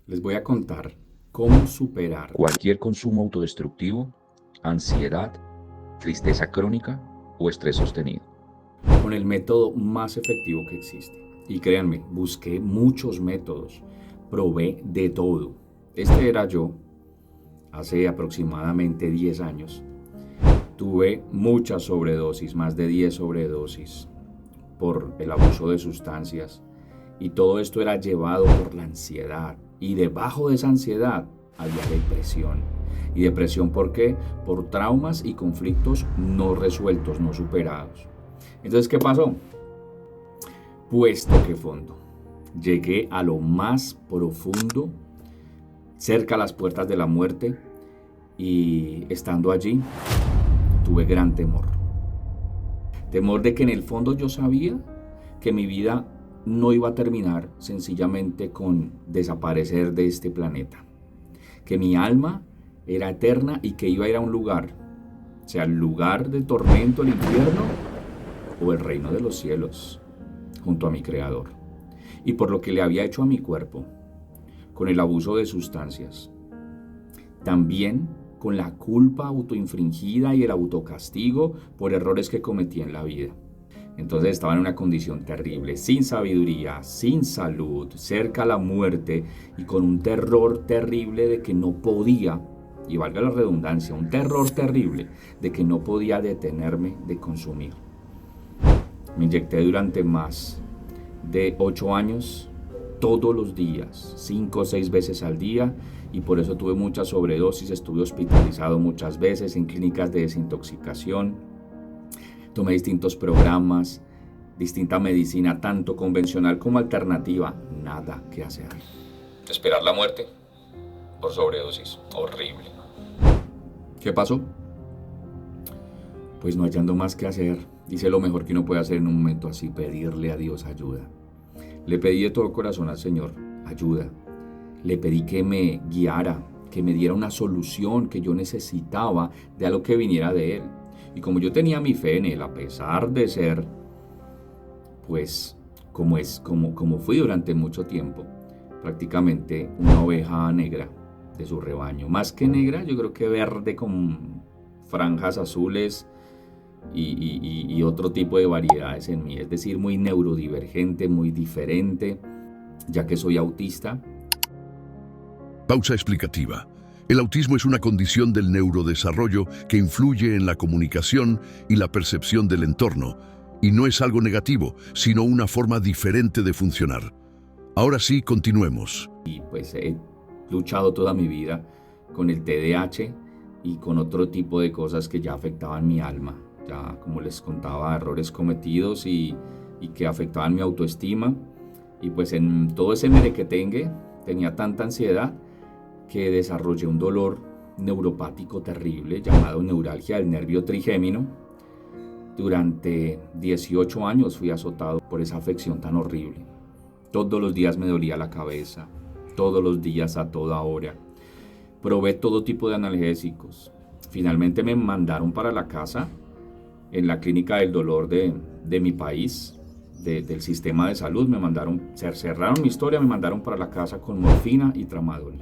Les voy a contar cómo superar Cualquier consumo autodestructivo, ansiedad, tristeza crónica o estrés sostenido. con el método más efectivo que existe. Y créanme, busqué muchos métodos, probé de todo. Este era yo hace aproximadamente 10 años. Tuve muchas sobredosis, más de 10 sobredosis por el abuso de sustancias. Y todo esto era llevado por la ansiedad. Y debajo de esa ansiedad había depresión. ¿Y depresión por qué? Por traumas y conflictos no resueltos, no superados. Entonces, ¿qué pasó? Pues toqué fondo. Llegué a lo más profundo, cerca a las puertas de la muerte, y estando allí, tuve gran temor. Temor de que en el fondo yo sabía que mi vida no iba a terminar sencillamente con desaparecer de este planeta. Que mi alma era eterna y que iba a ir a un lugar, sea el lugar de tormento, el infierno, o el reino de los cielos, junto a mi Creador. Y por lo que le había hecho a mi cuerpo, con el abuso de sustancias, también con la culpa autoinfringida y el autocastigo por errores que cometí en la vida. Entonces estaba en una condición terrible, sin sabiduría, sin salud, cerca a la muerte y con un terror terrible de que no podía, y valga la redundancia, un terror terrible de que no podía detenerme de consumir. Me inyecté durante más de 8 años, todos los días, 5 o 6 veces al día, y por eso tuve muchas sobredosis, estuve hospitalizado muchas veces en clínicas de desintoxicación, tomé distintos programas, distinta medicina, tanto convencional como alternativa, nada que hacer. Esperar la muerte por sobredosis, horrible. ¿Qué pasó? Pues no hallando más que hacer, hice lo mejor que uno puede hacer en un momento así, pedirle a Dios ayuda. Le pedí de todo corazón al Señor ayuda. Le pedí que me guiara, que me diera una solución que yo necesitaba de algo que viniera de Él. Y como yo tenía mi fe en Él, a pesar de ser, pues, como fui durante mucho tiempo, prácticamente una oveja negra de su rebaño. Más que negra, yo creo que verde con franjas azules y otro tipo de variedades en mí. Es decir, muy neurodivergente, muy diferente, ya que soy autista. Pausa explicativa. El autismo es una condición del neurodesarrollo que influye en la comunicación y la percepción del entorno, y no es algo negativo, sino una forma diferente de funcionar. Ahora sí, continuemos. Y pues he luchado toda mi vida con el TDAH y con otro tipo de cosas que ya afectaban mi alma. Ya, como les contaba, errores cometidos y que afectaban mi autoestima. Y pues en todo ese merequetengue tenía tanta ansiedad que desarrollé un dolor neuropático terrible llamado neuralgia del nervio trigémino. Durante 18 años fui azotado por esa afección tan horrible. Todos los días me dolía la cabeza, todos los días a toda hora. Probé todo tipo de analgésicos. Finalmente me mandaron para la casa, en la clínica del dolor de mi país, del sistema de salud. Cerraron mi historia, me mandaron para la casa con morfina y tramadol,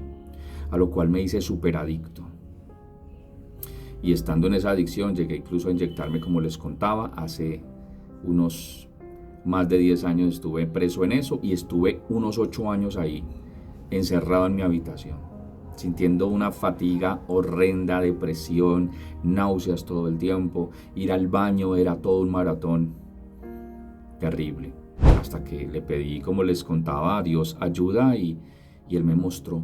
a lo cual me hice súper adicto. Y estando en esa adicción, llegué incluso a inyectarme, como les contaba, hace unos más de 10 años estuve preso en eso y estuve unos 8 años ahí, encerrado en mi habitación, sintiendo una fatiga horrenda, depresión, náuseas todo el tiempo. Ir al baño era todo un maratón terrible, hasta que le pedí, como les contaba, a Dios ayuda y Él me mostró.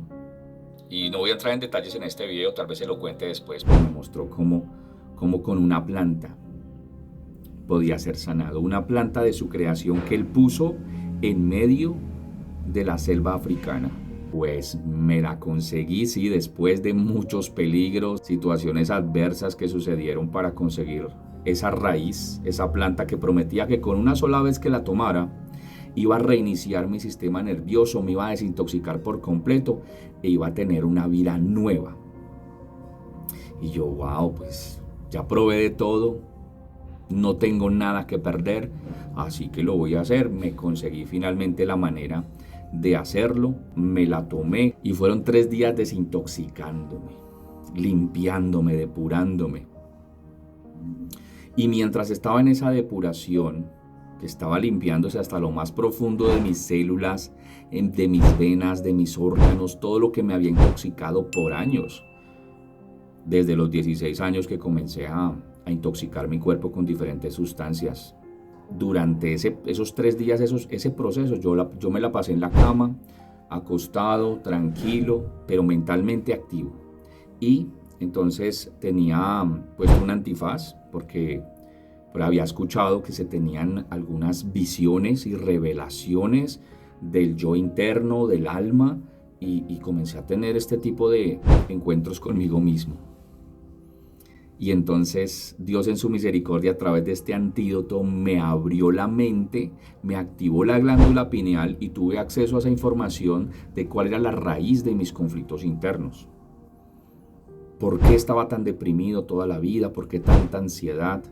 Y no voy a entrar en detalles en este video, tal vez se lo cuente después, pero me mostró cómo con una planta podía ser sanado. Una planta de su creación que Él puso en medio de la selva africana. Pues me la conseguí, sí, después de muchos peligros, situaciones adversas que sucedieron para conseguir esa raíz, esa planta que prometía que con una sola vez que la tomara, iba a reiniciar mi sistema nervioso, me iba a desintoxicar por completo e iba a tener una vida nueva. Y yo, wow, pues ya probé de todo, no tengo nada que perder, así que lo voy a hacer. Me conseguí finalmente la manera de hacerlo, me la tomé y fueron 3 días desintoxicándome, limpiándome, depurándome. Y mientras estaba en esa depuración, que estaba limpiándose hasta lo más profundo de mis células, de mis venas, de mis órganos, todo lo que me había intoxicado por años, desde los 16 años que comencé a intoxicar mi cuerpo con diferentes sustancias. Durante esos 3 días, ese proceso, yo me la pasé en la cama, acostado, tranquilo, pero mentalmente activo. Y entonces tenía puesto un antifaz porque había escuchado que se tenían algunas visiones y revelaciones del yo interno, del alma, y comencé a tener este tipo de encuentros conmigo mismo. Y entonces Dios en su misericordia a través de este antídoto me abrió la mente, me activó la glándula pineal y tuve acceso a esa información de cuál era la raíz de mis conflictos internos. ¿Por qué estaba tan deprimido toda la vida? ¿Por qué tanta ansiedad?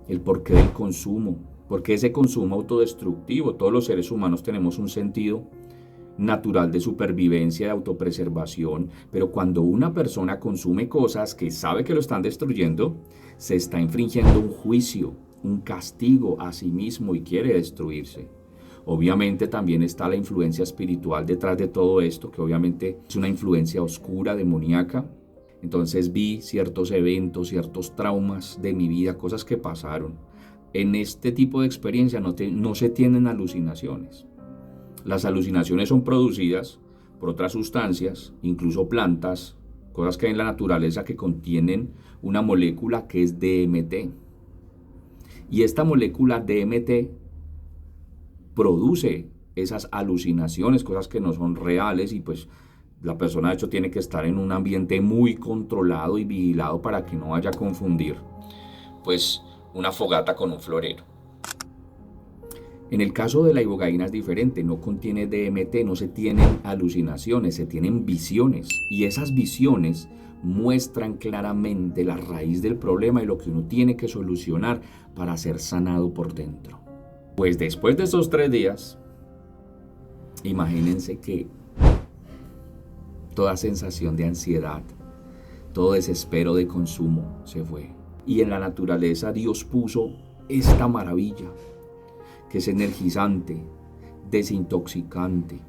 El porqué del consumo. ¿Por qué ese consumo autodestructivo? Todos los seres humanos tenemos un sentido natural de supervivencia, de autopreservación, pero cuando una persona consume cosas que sabe que lo están destruyendo, se está infringiendo un juicio, un castigo a sí mismo y quiere destruirse. Obviamente también está la influencia espiritual detrás de todo esto, que obviamente es una influencia oscura, demoníaca. Entonces vi ciertos eventos, ciertos traumas de mi vida, cosas que pasaron. En este tipo de experiencia no se tienen alucinaciones. Las alucinaciones son producidas por otras sustancias, incluso plantas, cosas que hay en la naturaleza que contienen una molécula que es DMT. Y esta molécula DMT produce esas alucinaciones, cosas que no son reales, y pues la persona de hecho tiene que estar en un ambiente muy controlado y vigilado para que no vaya a confundir pues una fogata con un florero. En el caso de la ibogaína es diferente, no contiene DMT, no se tienen alucinaciones, se tienen visiones. Y esas visiones muestran claramente la raíz del problema y lo que uno tiene que solucionar para ser sanado por dentro. Pues después de esos 3 días, imagínense que toda sensación de ansiedad, todo desespero de consumo se fue. Y en la naturaleza Dios puso esta maravilla, que es energizante, desintoxicante,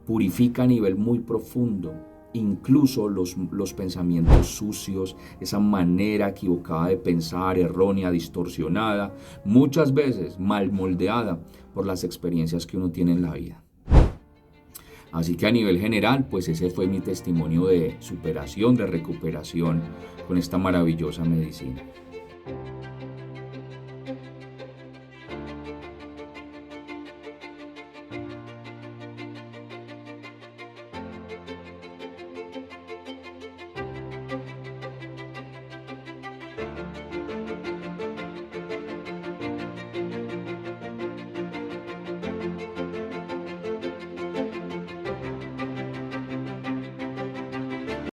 purifica a nivel muy profundo, incluso los pensamientos sucios, esa manera equivocada de pensar, errónea, distorsionada, muchas veces mal moldeada por las experiencias que uno tiene en la vida. Así que a nivel general, pues ese fue mi testimonio de superación, de recuperación con esta maravillosa medicina.